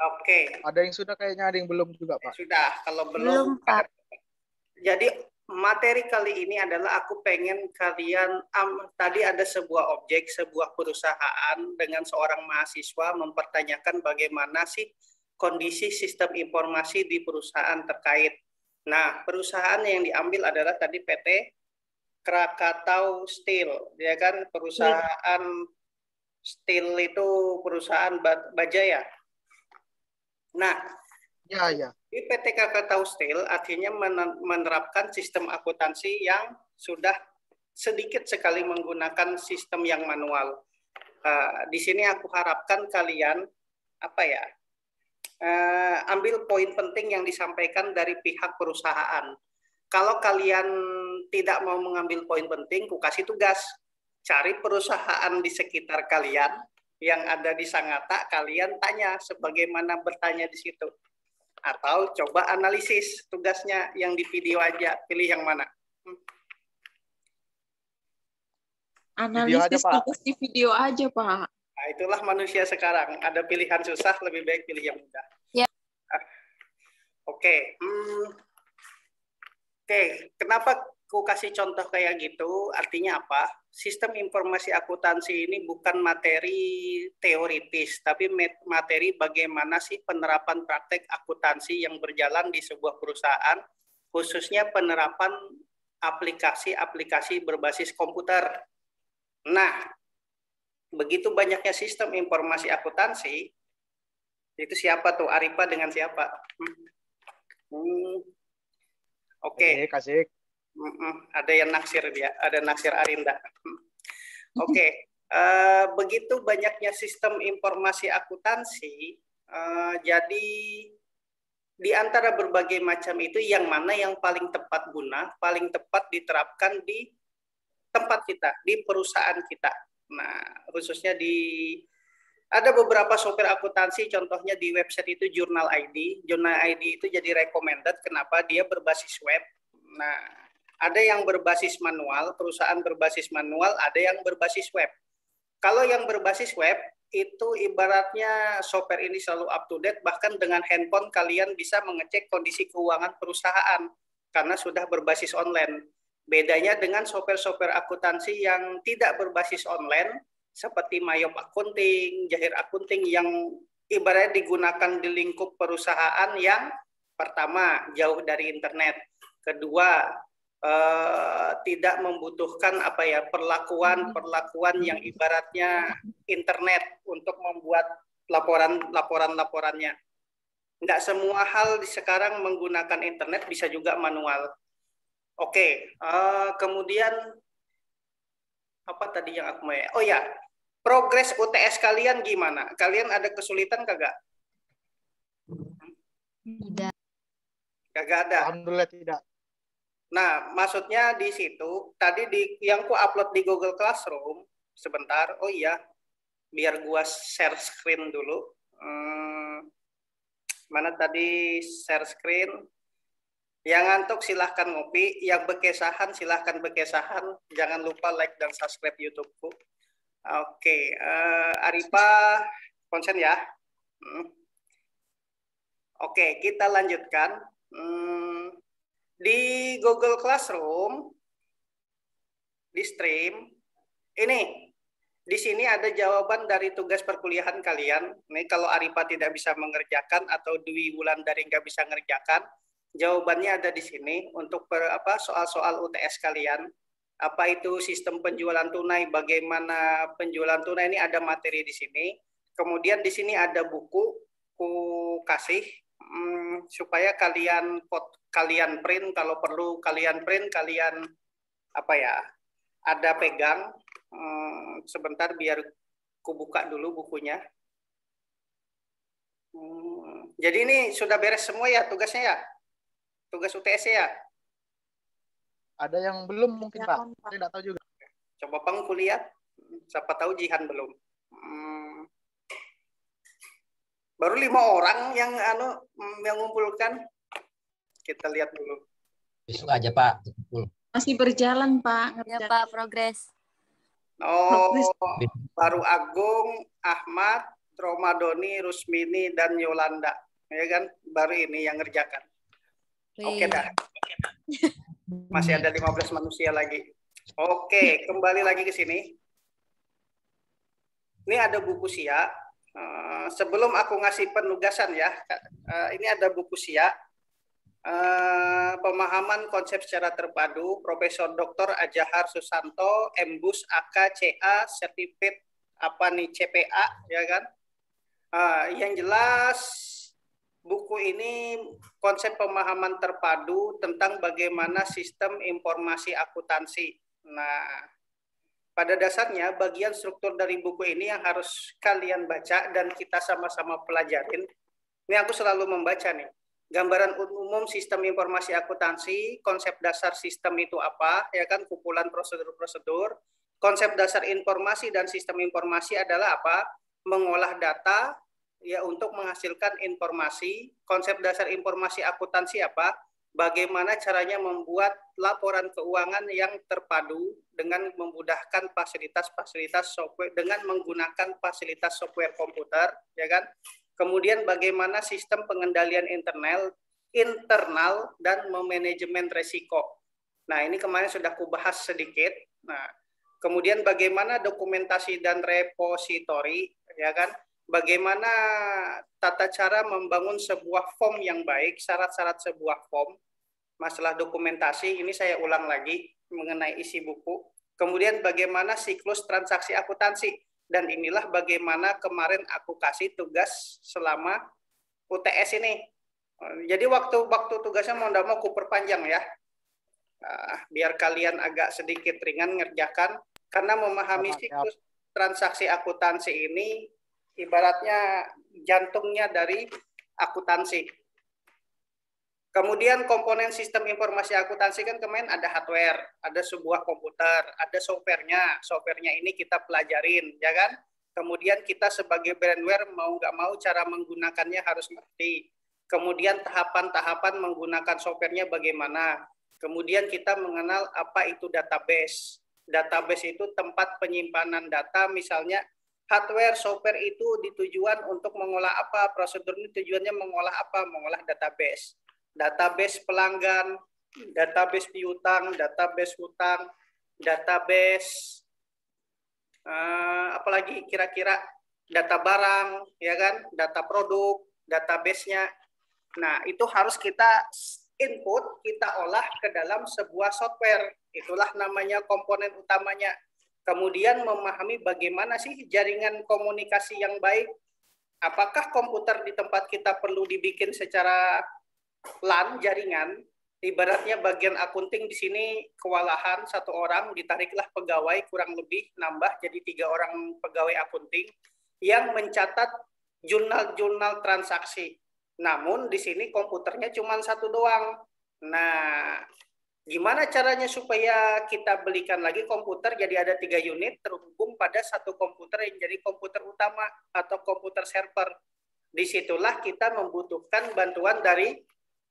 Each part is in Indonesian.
Oke. Ada yang sudah kayaknya, ada yang belum juga, Pak. Sudah, kalau Belum, belum. Pak. Jadi materi kali ini adalah aku pengen kalian, tadi ada sebuah objek, sebuah perusahaan dengan seorang mahasiswa mempertanyakan bagaimana sih kondisi sistem informasi di perusahaan terkait. Nah, perusahaan yang diambil adalah tadi PT Krakatau Steel, ya kan, perusahaan steel itu perusahaan baja ya. Nah, Ya. di PT Krakatau Steel artinya menerapkan sistem akuntansi yang sudah sedikit sekali menggunakan sistem yang manual. Di sini aku harapkan kalian ambil poin penting yang disampaikan dari pihak perusahaan. Kalau kalian tidak mau mengambil poin penting, ku kasih tugas. Cari perusahaan di sekitar kalian yang ada di Sangatta, kalian tanya sebagaimana bertanya di situ. Atau coba analisis tugasnya yang di video aja, pilih yang mana. Analisis tugas di video aja, Pak. Nah, itulah manusia sekarang. Ada pilihan susah, lebih baik pilih yang mudah. Ya. Oke. Kenapa aku kasih contoh kayak gitu? Artinya apa? Sistem informasi akuntansi ini bukan materi teoritis, tapi materi bagaimana sih penerapan praktek akuntansi yang berjalan di sebuah perusahaan, khususnya penerapan aplikasi-aplikasi berbasis komputer. Nah, begitu banyaknya sistem informasi akuntansi, itu siapa tuh? Arifa dengan siapa? Oke. Kasih. Ada yang naksir dia, ada naksir Arinda. Oke. Begitu banyaknya sistem informasi akuntansi, jadi di antara berbagai macam itu yang mana yang paling tepat guna, paling tepat diterapkan di tempat kita, di perusahaan kita. Nah, khususnya ada beberapa software akuntansi, contohnya di website itu Journal ID. Journal ID itu jadi recommended, kenapa? Dia berbasis web. Nah, ada yang berbasis manual, perusahaan berbasis manual, ada yang berbasis web. Kalau yang berbasis web, itu ibaratnya software ini selalu up to date, bahkan dengan handphone kalian bisa mengecek kondisi keuangan perusahaan, karena sudah berbasis online. Bedanya dengan software-software akuntansi yang tidak berbasis online, seperti Mayop Accounting, Jahir Accounting yang ibaratnya digunakan di lingkup perusahaan yang pertama jauh dari internet, kedua tidak membutuhkan perlakuan yang ibaratnya internet untuk membuat laporannya. Nggak semua hal sekarang menggunakan internet, bisa juga manual. Oke, kemudian apa tadi yang aku mau ya? Oh ya, progres UTS kalian gimana? Kalian ada kesulitan kagak? Tidak. Kagak ada. Alhamdulillah tidak. Nah, maksudnya di situ tadi yang ku upload di Google Classroom sebentar. Oh iya, biar gua share screen dulu. Mana tadi share screen? Yang ngantuk silahkan ngopi, yang bekesahan silahkan bekesahan. Jangan lupa like dan subscribe YouTube-ku. Oke, Arifa konsen ya. Oke, kita lanjutkan. Di Google Classroom, di stream, ini di sini ada jawaban dari tugas perkuliahan kalian. Nih kalau Arifa tidak bisa mengerjakan atau Dwi Wulandari nggak bisa mengerjakan, jawabannya ada di sini untuk soal-soal UTS kalian. Apa itu sistem penjualan tunai, bagaimana penjualan tunai, ini ada materi di sini. Kemudian di sini ada buku, ku kasih supaya kalian print, kalau perlu kalian print, kalian ada pegang. Sebentar biar ku buka dulu bukunya. Jadi ini sudah beres semua ya tugasnya ya? Tugas UTS ya? Ada yang belum mungkin Pak. Saya tidak tahu juga. Coba Bang kuliah. Siapa tahu Jihan belum. Baru 5 orang yang ngumpulkan. Kita lihat dulu. Besok aja Pak. Masih berjalan Pak. Ya Pak, progres. Oh, baru Agung, Ahmad, Romadoni, Rusmini, dan Yolanda. Ya kan? Baru ini yang ngerjakan. Oke dah. Masih ada 15 manusia lagi. Oke, kembali lagi ke sini. Ini ada buku SIA. Sebelum aku ngasih penugasan ya, ini ada buku SIA. Pemahaman konsep secara terpadu, Profesor Dr. Ajahar Susanto, MBUS AK CA, Certificate apa nih CPA, ya kan? Yang jelas buku ini konsep pemahaman terpadu tentang bagaimana sistem informasi akuntansi. Nah, pada dasarnya bagian struktur dari buku ini yang harus kalian baca dan kita sama-sama pelajarin. Ini aku selalu membaca nih. Gambaran umum sistem informasi akuntansi, konsep dasar sistem itu apa, ya kan, kumpulan prosedur-prosedur. Konsep dasar informasi dan sistem informasi adalah apa? Mengolah data ya untuk menghasilkan informasi. Konsep dasar informasi akuntansi apa? Bagaimana caranya membuat laporan keuangan yang terpadu dengan memudahkan fasilitas-fasilitas software dengan menggunakan fasilitas software komputer, ya kan? Kemudian bagaimana sistem pengendalian internal dan manajemen resiko. Nah, ini kemarin sudah kubahas sedikit. Nah, kemudian bagaimana dokumentasi dan repositori, ya kan? Bagaimana tata cara membangun sebuah form yang baik, syarat-syarat sebuah form. Masalah dokumentasi, ini saya ulang lagi mengenai isi buku. Kemudian bagaimana siklus transaksi akuntansi. Dan inilah bagaimana kemarin aku kasih tugas selama UTS ini. Jadi waktu tugasnya mau nggak mau aku perpanjang ya. Biar kalian agak sedikit ringan ngerjakan. Karena memahami siklus transaksi akuntansi ini ibaratnya jantungnya dari akuntansi. Kemudian komponen sistem informasi akuntansi kan kemarin ada hardware, ada sebuah komputer, ada softwarenya. Softwarenya ini kita pelajarin, ya kan? Kemudian kita sebagai brandware mau nggak mau cara menggunakannya harus ngerti. Kemudian tahapan-tahapan menggunakan softwarenya bagaimana. Kemudian kita mengenal apa itu database. Database itu tempat penyimpanan data, misalnya hardware, software itu ditujuan untuk mengolah apa, prosedur ini tujuannya mengolah apa, mengolah database. Database pelanggan, database piutang, database hutang, database apalagi kira-kira data barang, ya kan, data produk, database-nya. Nah, itu harus kita input, kita olah ke dalam sebuah software. Itulah namanya komponen utamanya. Kemudian memahami bagaimana sih jaringan komunikasi yang baik. Apakah komputer di tempat kita perlu dibikin secara LAN jaringan, ibaratnya bagian akunting di sini kewalahan satu orang, ditariklah pegawai kurang lebih nambah jadi 3 orang pegawai akunting yang mencatat jurnal-jurnal transaksi. Namun di sini komputernya cuma satu doang. Nah, gimana caranya supaya kita belikan lagi komputer jadi ada 3 unit terhubung pada satu komputer yang jadi komputer utama atau komputer server. Disitulah kita membutuhkan bantuan dari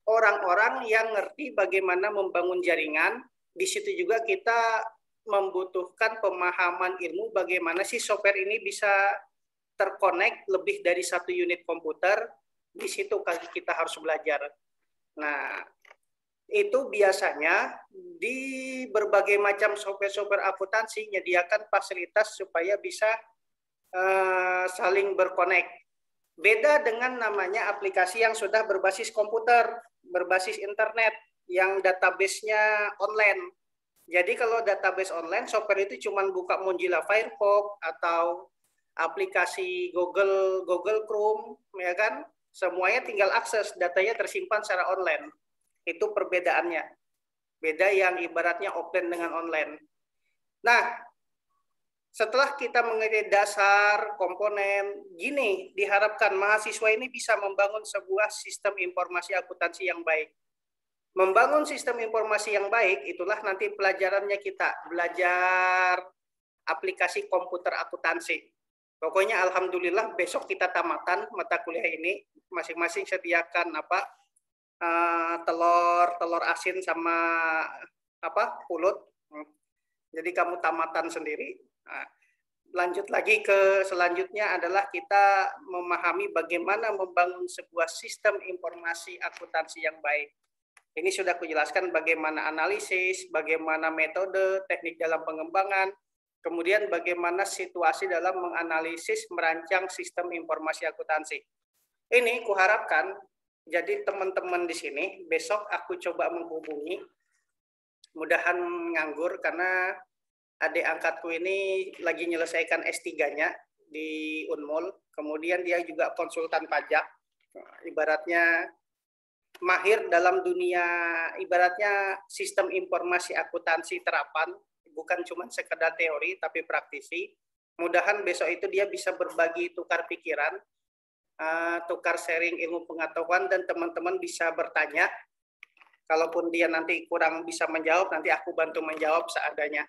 orang-orang yang ngerti bagaimana membangun jaringan. Di situ juga kita membutuhkan pemahaman ilmu bagaimana sih software ini bisa terkonek lebih dari satu unit komputer. Di situ kita harus belajar. Nah, itu biasanya di berbagai macam software-software akuntansi menyediakan fasilitas supaya bisa saling berkonek. Beda dengan namanya aplikasi yang sudah berbasis komputer, berbasis internet, yang database-nya online. Jadi kalau database online, software itu cuma buka Mozilla Firefox atau aplikasi Google Chrome, ya kan? Semuanya tinggal akses, datanya tersimpan secara online. Itu perbedaannya. Beda yang ibaratnya offline dengan online. Nah, setelah kita mengerti dasar, komponen, gini diharapkan mahasiswa ini bisa membangun sebuah sistem informasi akuntansi yang baik. Membangun sistem informasi yang baik, itulah nanti pelajarannya kita, belajar aplikasi komputer akuntansi. Pokoknya alhamdulillah besok kita tamatan mata kuliah ini, masing-masing sediakan telur asin sama pulut. Jadi kamu tamatan sendiri. Nah, lanjut lagi ke selanjutnya adalah kita memahami bagaimana membangun sebuah sistem informasi akuntansi yang baik. Ini sudah aku jelaskan bagaimana analisis, bagaimana metode, teknik dalam pengembangan, kemudian bagaimana situasi dalam menganalisis, merancang sistem informasi akuntansi. Ini kuharapkan jadi teman-teman di sini besok aku coba menghubungi, mudahan nganggur karena adik angkatku ini lagi menyelesaikan S3-nya di Unmul, kemudian dia juga konsultan pajak, ibaratnya mahir dalam dunia, ibaratnya sistem informasi akuntansi terapan, bukan cuma sekedar teori, tapi praktisi. Mudahan besok itu dia bisa berbagi tukar pikiran, tukar sharing ilmu pengetahuan, dan teman-teman bisa bertanya. Kalaupun dia nanti kurang bisa menjawab, nanti aku bantu menjawab seadanya.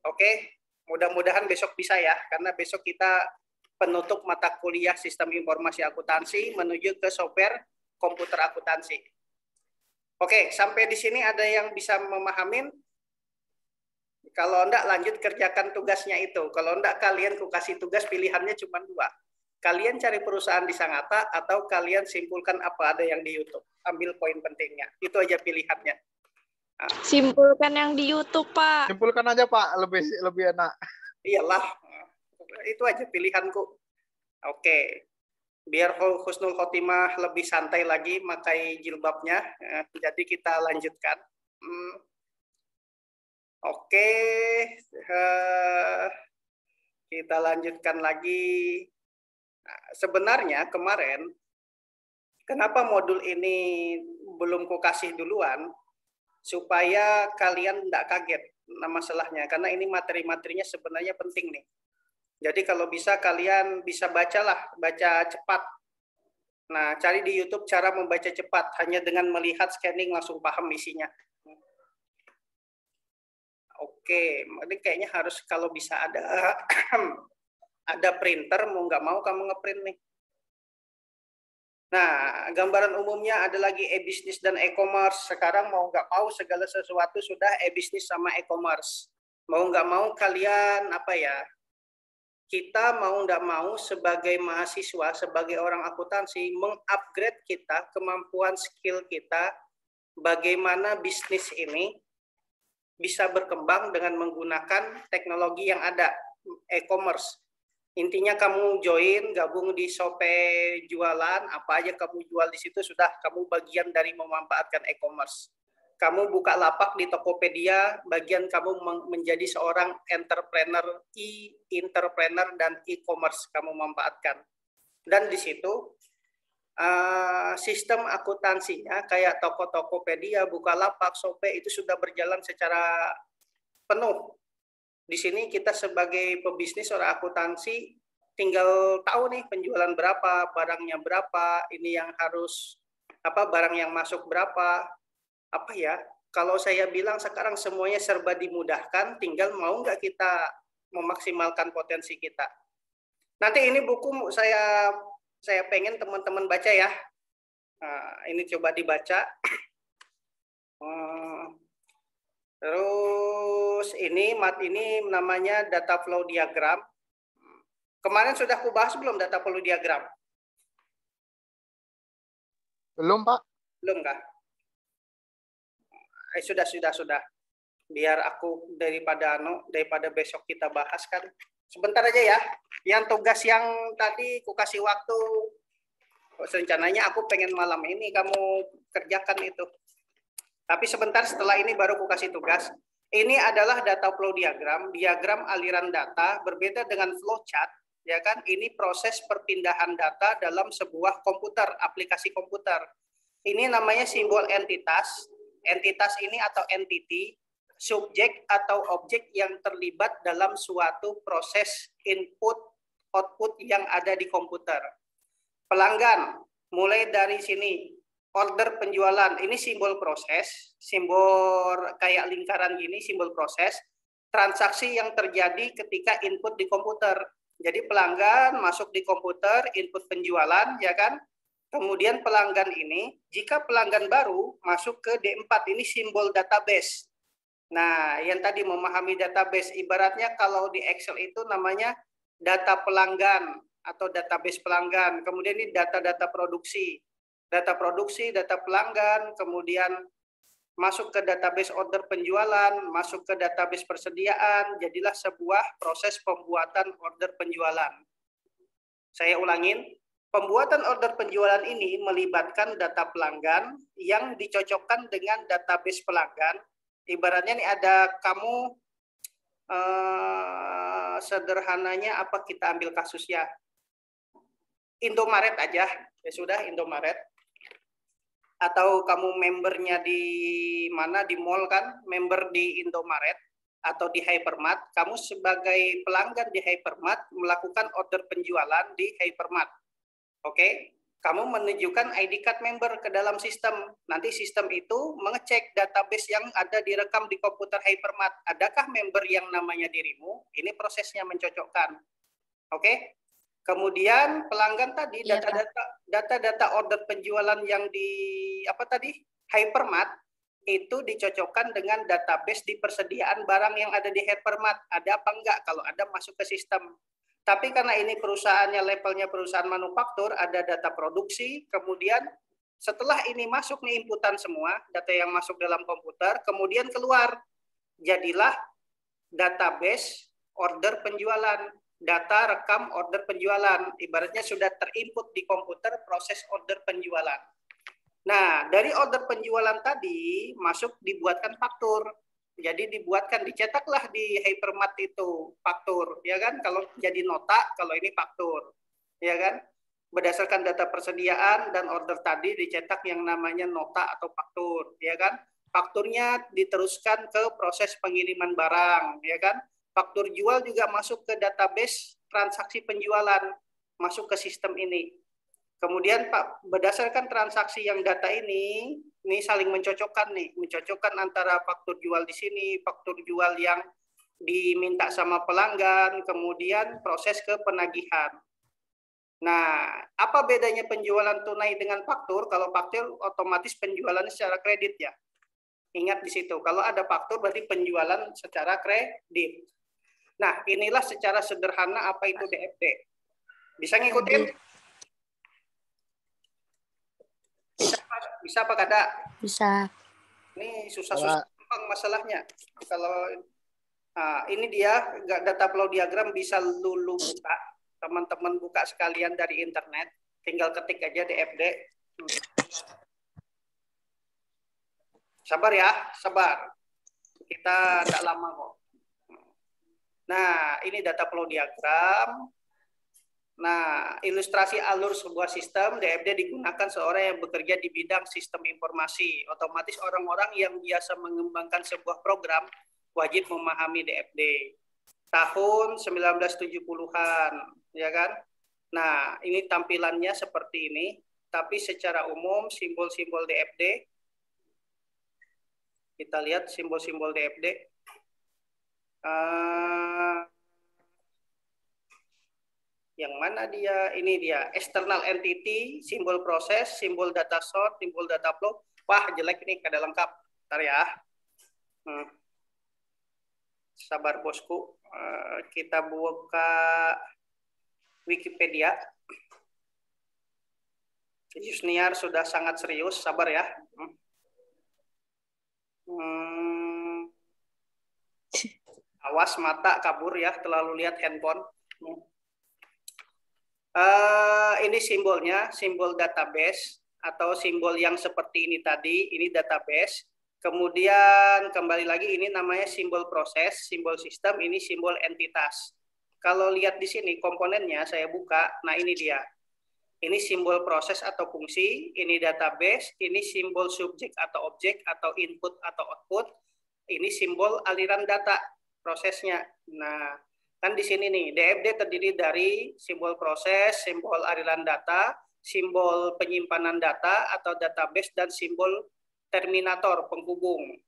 Oke, mudah-mudahan besok bisa ya, karena besok kita penutup mata kuliah sistem informasi akuntansi menuju ke software komputer akuntansi. Oke, sampai di sini ada yang bisa memahamin? Kalau enggak, lanjut kerjakan tugasnya itu. Kalau enggak, kalian ku kasih tugas pilihannya cuma 2. Kalian cari perusahaan di Sangatta atau kalian simpulkan apa ada yang di YouTube. Ambil poin pentingnya. Itu aja pilihannya. Simpulkan yang di YouTube, Pak. Simpulkan aja Pak, lebih enak. Iyalah, itu aja pilihanku. Oke, biar husnul khotimah lebih santai lagi makai jilbabnya. Jadi kita lanjutkan. Oke, kita lanjutkan lagi. Sebenarnya kemarin, kenapa modul ini belum ku kasih duluan? Supaya kalian tidak kaget masalahnya, karena ini materi-materinya sebenarnya penting nih. Jadi kalau bisa kalian bisa bacalah, baca cepat. Nah, cari di YouTube cara membaca cepat, hanya dengan melihat scanning langsung paham isinya. Oke, ini kayaknya harus kalau bisa ada ada printer, mau nggak mau kamu ngeprint nih. Nah, gambaran umumnya ada lagi e-bisnis dan e-commerce. Sekarang mau nggak mau segala sesuatu sudah e-bisnis sama e-commerce. Mau nggak mau kalian apa ya? Kita mau nggak mau sebagai mahasiswa, sebagai orang akuntansi, mengupgrade kita, kemampuan skill kita, bagaimana bisnis ini bisa berkembang dengan menggunakan teknologi yang ada, e-commerce. Intinya kamu join, gabung di Shopee jualan, apa aja kamu jual di situ sudah kamu bagian dari memanfaatkan e-commerce. Kamu buka lapak di Tokopedia, bagian kamu menjadi seorang entrepreneur, e-entrepreneur dan e-commerce kamu manfaatkan. Dan di situ sistem akuntansinya kayak Tokopedia, Bukalapak, Shopee itu sudah berjalan secara penuh. Di sini kita sebagai pebisnis orang akuntansi tinggal tahu nih penjualan berapa, barangnya berapa, ini yang harus apa, barang yang masuk berapa, apa ya. Kalau saya bilang sekarang semuanya serba dimudahkan, tinggal mau nggak kita memaksimalkan potensi kita. Nanti ini buku saya pengen teman-teman baca ya. Nah, ini coba dibaca. Terus ini namanya data flow diagram. Kemarin sudah aku bahas belum data flow diagram? Belum Pak? Belum kah? Sudah. Biar aku daripada besok kita bahas kan. Sebentar aja ya. Yang tugas yang tadi aku kasih waktu. Rencananya aku pengen malam ini kamu kerjakan itu. Tapi sebentar setelah ini baru aku kasih tugas. Ini adalah data flow diagram, diagram aliran data, berbeda dengan flowchart, ya kan? Ini proses perpindahan data dalam sebuah komputer, aplikasi komputer. Ini namanya simbol entitas. Entitas ini atau entity, subjek atau objek yang terlibat dalam suatu proses input output yang ada di komputer. Pelanggan, mulai dari sini. Order penjualan, ini simbol proses, simbol kayak lingkaran gini, simbol proses, transaksi yang terjadi ketika input di komputer. Jadi pelanggan masuk di komputer, input penjualan, ya kan? Kemudian pelanggan ini, jika pelanggan baru masuk ke D4, ini simbol database. Nah, yang tadi memahami database, ibaratnya kalau di Excel itu namanya data pelanggan atau database pelanggan. Kemudian ini data-data produksi. Data produksi, data pelanggan, kemudian masuk ke database order penjualan, masuk ke database persediaan, jadilah sebuah proses pembuatan order penjualan. Saya ulangin, pembuatan order penjualan ini melibatkan data pelanggan yang dicocokkan dengan database pelanggan. Ibaratnya nih ada kamu, sederhananya apa, kita ambil kasus ya, Indomaret aja, ya sudah Indomaret. Atau kamu membernya di mana, di mall kan, member di Indomaret atau di Hypermart, kamu sebagai pelanggan di Hypermart melakukan order penjualan di Hypermart. Oke, kamu menunjukkan ID card member ke dalam sistem. Nanti sistem itu mengecek database yang ada direkam di komputer Hypermart. Adakah member yang namanya dirimu? Ini prosesnya mencocokkan. Oke. Kemudian pelanggan tadi, data-data order penjualan yang di apa tadi, Hypermart itu dicocokkan dengan database di persediaan barang yang ada di Hypermart. Ada apa enggak? Kalau ada, masuk ke sistem. Tapi karena ini perusahaannya levelnya perusahaan manufaktur, ada data produksi, kemudian setelah ini masuk nih inputan semua, data yang masuk dalam komputer, kemudian keluar. Jadilah database order penjualan. Data rekam order penjualan, ibaratnya sudah terinput di komputer proses order penjualan. Nah, dari order penjualan tadi masuk dibuatkan faktur. Jadi dicetaklah di Hypermart itu faktur, ya kan? Kalau jadi nota, kalau ini faktur, ya kan? Berdasarkan data persediaan dan order tadi dicetak yang namanya nota atau faktur, ya kan? Fakturnya diteruskan ke proses pengiriman barang, ya kan? Faktur jual juga masuk ke database transaksi penjualan, masuk ke sistem ini. Kemudian Pak, berdasarkan transaksi yang data ini saling mencocokkan nih, mencocokkan antara faktur jual di sini, faktur jual yang diminta sama pelanggan, kemudian proses ke penagihan. Nah, apa bedanya penjualan tunai dengan faktur? Kalau faktur otomatis penjualannya secara kredit ya. Ingat di situ, kalau ada faktur berarti penjualan secara kredit. Nah, inilah secara sederhana apa itu DFD. Bisa ngikutin? Bisa apa kada? Bisa. Ini susah-susah masalahnya. Kalau ini dia data flow diagram bisa lulu buka. Teman-teman buka sekalian dari internet. Tinggal ketik aja DFD. Sabar ya, sabar. Kita tidak lama kok. Nah, ini data flow diagram. Nah, ilustrasi alur sebuah sistem DFD digunakan seorang yang bekerja di bidang sistem informasi. Otomatis orang-orang yang biasa mengembangkan sebuah program wajib memahami DFD. Tahun 1970-an, ya kan? Nah, ini tampilannya seperti ini. Tapi secara umum simbol-simbol DFD, kita lihat simbol-simbol DFD. Yang mana dia? Ini dia, external entity, simbol proses, simbol data source, simbol data flow. Wah, jelek nih, kada lengkap. Bentar ya. Sabar bosku. Kita buka Wikipedia. Yusniar sudah sangat serius, sabar ya. Awas mata kabur ya, terlalu lihat handphone. Ini simbolnya, simbol database atau simbol yang seperti ini tadi, ini database. Kemudian kembali lagi ini namanya simbol proses, simbol sistem, ini simbol entitas. Kalau lihat di sini komponennya saya buka, nah ini dia. Ini simbol proses atau fungsi, ini database, ini simbol subjek atau objek atau input atau output, ini simbol aliran data prosesnya. Nah, kan di sini nih, DFD terdiri dari simbol proses, simbol aliran data, simbol penyimpanan data atau database, dan simbol terminator, penghubung.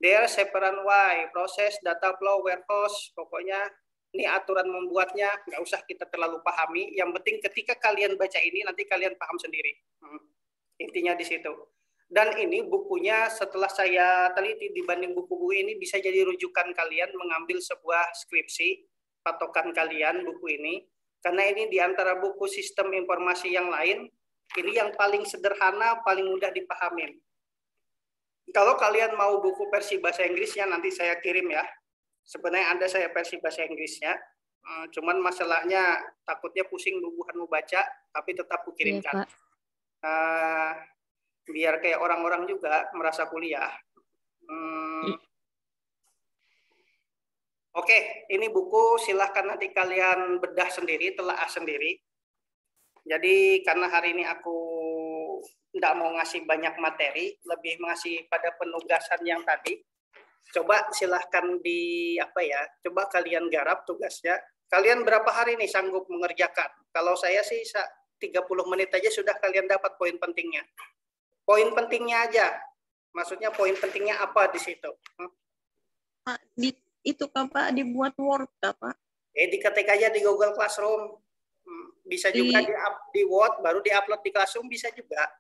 There separate why, proses, data flow, warehouse, pokoknya ini aturan membuatnya, nggak usah kita terlalu pahami. Yang penting ketika kalian baca ini, nanti kalian paham sendiri. Intinya di situ. Dan ini bukunya setelah saya teliti dibanding buku-buku ini bisa jadi rujukan kalian mengambil sebuah skripsi, patokan kalian buku ini. Karena ini di antara buku sistem informasi yang lain, ini yang paling sederhana, paling mudah dipahami. Kalau kalian mau buku versi bahasa Inggrisnya, nanti saya kirim ya. Sebenarnya ada saya versi bahasa Inggrisnya. Cuman masalahnya takutnya pusing bukan mau baca, tapi tetap kukirimkan. Biar kayak orang-orang juga merasa kuliah. Oke, ini buku silahkan nanti kalian bedah sendiri, telaah sendiri. Jadi karena hari ini aku tidak mau ngasih banyak materi, lebih ngasih pada penugasan yang tadi. Coba silahkan coba kalian garap tugasnya. Kalian berapa hari nih sanggup mengerjakan? Kalau saya sih 30 menit aja sudah kalian dapat poin pentingnya. Poin pentingnya aja. Maksudnya poin pentingnya apa di situ? Pak, itu Pak dibuat Word Pak. Diketik aja di Google Classroom. Bisa juga di Word, baru di-upload di Classroom bisa juga.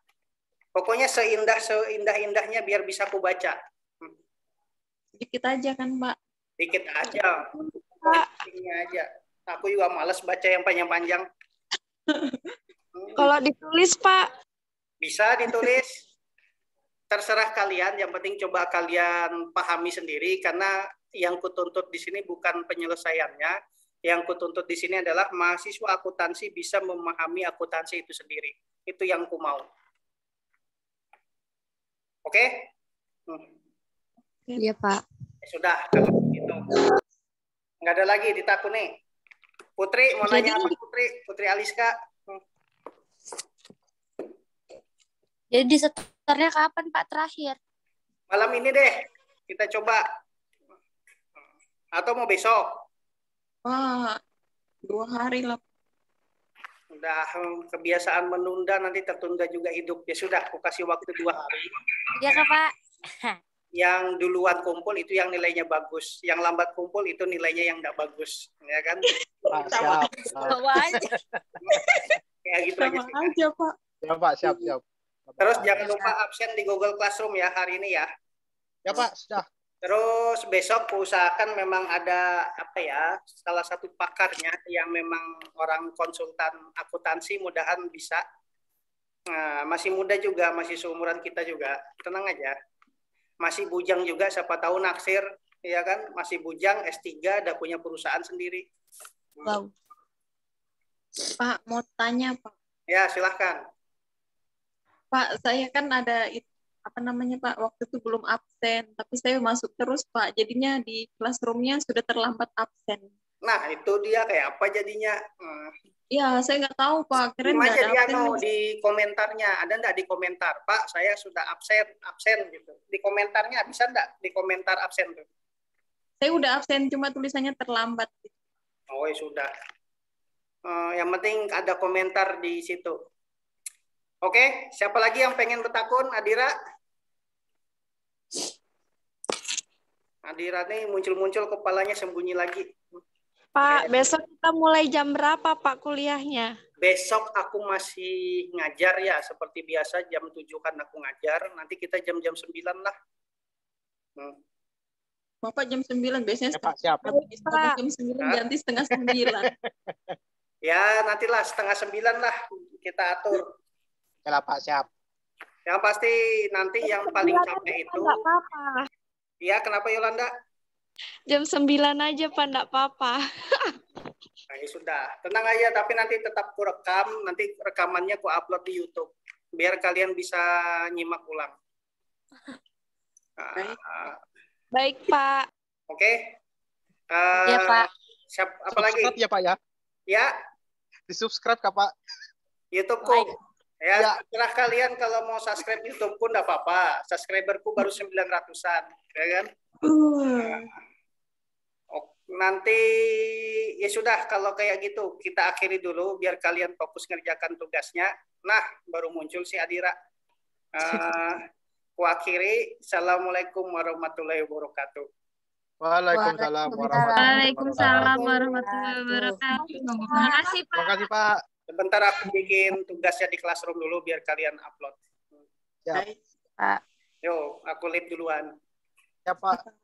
Pokoknya seindah-indahnya biar bisa aku baca. Dikit aja kan, Pak? Dikit aja. Pentingnya aja. Aku juga males baca yang panjang-panjang. Kalau ditulis, Pak? Bisa ditulis. Terserah kalian, yang penting coba kalian pahami sendiri, karena yang kutuntut di sini bukan penyelesaiannya, yang kutuntut di sini adalah mahasiswa akuntansi bisa memahami akuntansi itu sendiri. Itu yang ku mau. Oke? Iya, Pak. Sudah, kalau begitu. Nggak ada lagi ditakut nih. Putri, mau nanya apa Putri? Putri Aliska. Jadi disetornya kapan Pak terakhir? Malam ini deh, kita coba. Atau mau besok? Wah, 2 hari lah. Udah kebiasaan menunda, nanti tertunda juga hidup. Ya sudah, aku kasih waktu 2 hari. Iya Kak Pak. Yang duluan kumpul itu yang nilainya bagus. Yang lambat kumpul itu nilainya yang nggak bagus. Ya kan? Siap. Bawa aja. Ya gitu aja sih. Aja, Pak. Ya Pak, siap. Terus jangan lupa absen di Google Classroom ya hari ini ya. Ya Pak, sudah. Terus besok usahakan memang ada salah satu pakarnya yang memang orang konsultan akuntansi, mudahan bisa. Nah, masih muda juga, masih seumuran kita juga. Tenang aja. Masih bujang juga, siapa tahu naksir, ya kan? Masih bujang, S3, udah punya perusahaan sendiri. Wow. Pak, mau tanya, Pak. Ya, silahkan. Pak, saya kan ada Pak, waktu itu belum absen, tapi saya masuk terus, Pak. Jadinya di classroom-nya sudah terlambat absen. Nah, itu dia kayak apa jadinya? Iya, saya nggak tahu, Pak. Keren nggak ada dia mau di komentarnya. Ada nggak di komentar? Pak, saya sudah absen gitu. Di komentarnya bisa nggak di komentar absen tuh? Saya udah absen, cuma tulisannya terlambat. Oh, ya sudah. Yang penting ada komentar di situ. Oke, siapa lagi yang pengen bertakun? Adira? Adira nih muncul-muncul kepalanya sembunyi lagi. Pak, besok kita mulai jam berapa Pak kuliahnya? Besok aku masih ngajar ya, seperti biasa jam 7 kan aku ngajar. Nanti kita jam-jam 9 lah. Bapak jam 9, biasanya ya, Pak, siap. Jam 9 ganti setengah 9. Ya, nantilah setengah 9 lah kita atur. Ya Pak, siap. Yang pasti nanti yang paling capek itu. Enggak apa-apa. Iya, kenapa Yolanda? Jam 9 aja Pak, enggak apa-apa. Nah, ya sudah, tenang aja, tapi nanti tetap ku rekam, nanti rekamannya ku upload di YouTube, biar kalian bisa nyimak ulang. Baik, Pak. Oke. Iya, Pak. Siap, apa lagi? Ya, Pak ya. Ya. Di-subscribe, Kak, Pak. YouTube-ku. Ya, terserah kalian kalau mau subscribe YouTube-ku enggak apa-apa. Subscriberku baru 900-an, ya kan? Nanti ya sudah, kalau kayak gitu kita akhiri dulu biar kalian fokus ngerjakan tugasnya. Nah, baru muncul si Adira. Ku akhiri. Assalamualaikum warahmatullahi wabarakatuh. Waalaikumsalam warahmatullahi wabarakatuh. Terima kasih, Pak. Terima kasih, Pak. Sebentar aku bikin tugasnya di Classroom dulu biar kalian upload. Siap. Pak. Yo, aku lead duluan. Ya Pak.